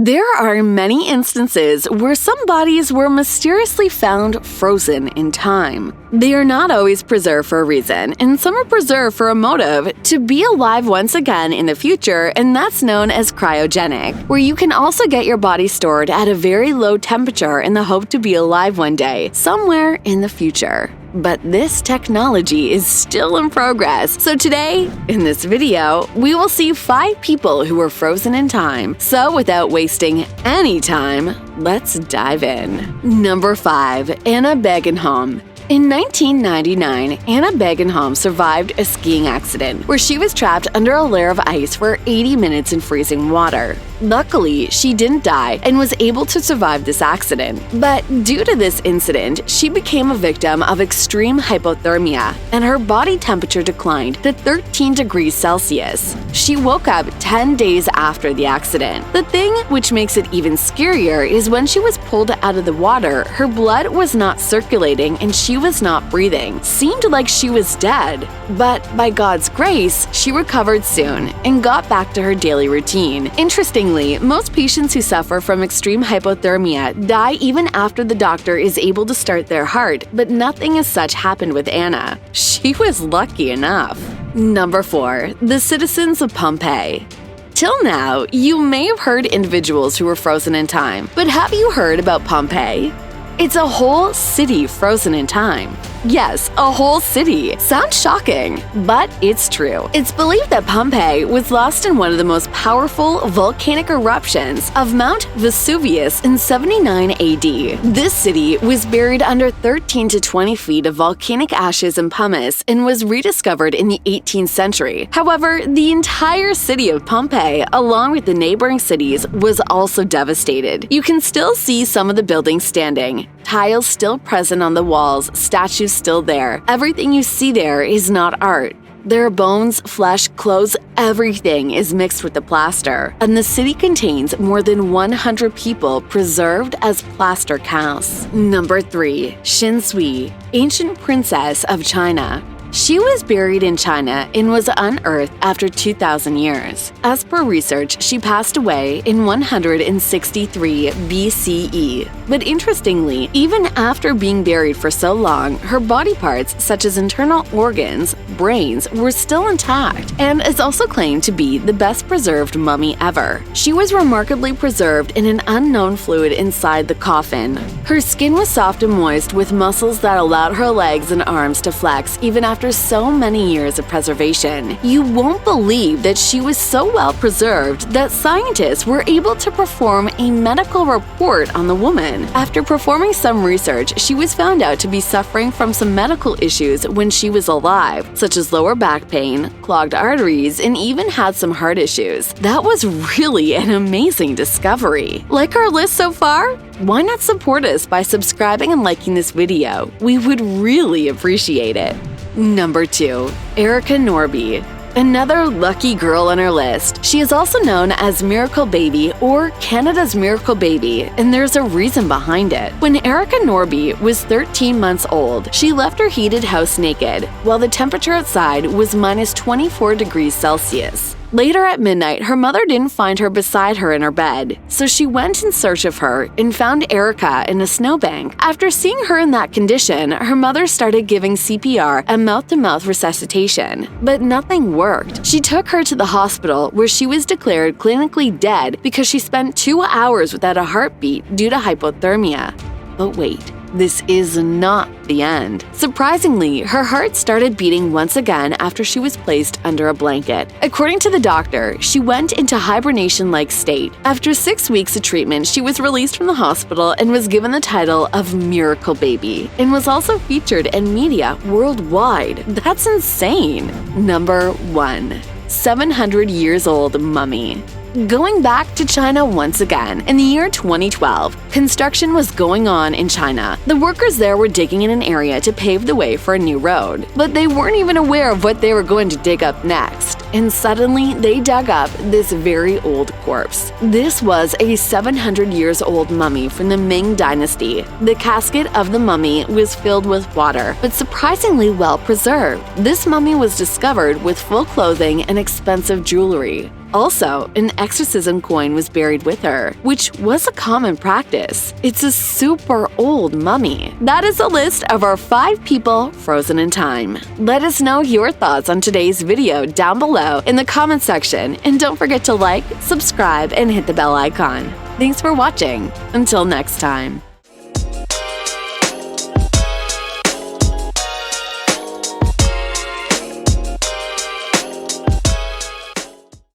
There are many instances where some bodies were mysteriously found frozen in time. They are not always preserved for a reason, and some are preserved for a motive to be alive once again in the future, and that's known as cryogenic, where you can also get your body stored at a very low temperature in the hope to be alive one day, somewhere in the future. But this technology is still in progress. So today, in this video, we will see 5 people who were frozen in time. So without wasting any time, let's dive in. Number 5. Anna Bergmannhof. In 1999, Anna Bergmannhof survived a skiing accident where she was trapped under a layer of ice for 80 minutes in freezing water. Luckily, she didn't die and was able to survive this accident. But due to this incident, she became a victim of extreme hypothermia, and her body temperature declined to 13 degrees Celsius. She woke up 10 days after the accident. The thing which makes it even scarier is when she was pulled out of the water, her blood was not circulating and she was not breathing. Seemed like she was dead. But by God's grace, she recovered soon and got back to her daily routine. Interestingly, most patients who suffer from extreme hypothermia die even after the doctor is able to start their heart, but nothing as such happened with Anna. She was lucky enough. Number 4. The Citizens of Pompeii. Till now, you may have heard individuals who were frozen in time, but have you heard about Pompeii? It's a whole city frozen in time. Yes, a whole city. Sounds shocking, but it's true. It's believed that Pompeii was lost in one of the most powerful volcanic eruptions of Mount Vesuvius in 79 AD. This city was buried under 13 to 20 feet of volcanic ashes and pumice and was rediscovered in the 18th century. However, the entire city of Pompeii, along with the neighboring cities, was also devastated. You can still see some of the buildings standing. Tiles still present on the walls, statues still there. Everything you see there is not art. There are bones, flesh, clothes, everything is mixed with the plaster. And the city contains more than 100 people preserved as plaster casts. Number 3. Xin Sui, ancient princess of China. She was buried in China and was unearthed after 2,000 years. As per research, she passed away in 163 BCE. But interestingly, even after being buried for so long, her body parts, such as internal organs, brains, were still intact, and is also claimed to be the best preserved mummy ever. She was remarkably preserved in an unknown fluid inside the coffin. Her skin was soft and moist with muscles that allowed her legs and arms to flex even after so many years of preservation. You won't believe that she was so well preserved that scientists were able to perform a medical report on the woman. After performing some research, she was found out to be suffering from some medical issues when she was alive, such as lower back pain, clogged arteries, and even had some heart issues. That was really an amazing discovery. Like our list so far? Why not support us by subscribing and liking this video? We would really appreciate it. Number 2. Erika Norbie. Another lucky girl on our list. She is also known as Miracle Baby or Canada's Miracle Baby, and there's a reason behind it. When Erika Norbie was 13 months old, she left her heated house naked, while the temperature outside was minus 24 degrees Celsius. Later at midnight, her mother didn't find her beside her in her bed, so she went in search of her and found Erika in a snowbank. After seeing her in that condition, her mother started giving CPR and mouth-to-mouth resuscitation, but nothing worked. She took her to the hospital where she was declared clinically dead because she spent 2 hours without a heartbeat due to hypothermia. But wait. This is not the end. Surprisingly, her heart started beating once again after she was placed under a blanket. According to the doctor, she went into hibernation-like state. After 6 weeks of treatment, she was released from the hospital and was given the title of Miracle Baby, and was also featured in media worldwide. That's insane! Number 1. 700 years old mummy. Going back to China once again, in the year 2012, construction was going on in China. The workers there were digging in an area to pave the way for a new road, but they weren't even aware of what they were going to dig up next. And suddenly, they dug up this very old corpse. This was a 700 years old mummy from the Ming Dynasty. The casket of the mummy was filled with water, but surprisingly well preserved. This mummy was discovered with full clothing and expensive jewelry. Also, an exorcism coin was buried with her, which was a common practice. It's a super old mummy. That is a list of our 5 people frozen in time. Let us know your thoughts on today's video down below in the comment section, and don't forget to like, subscribe, and hit the bell icon. Thanks for watching. Until next time.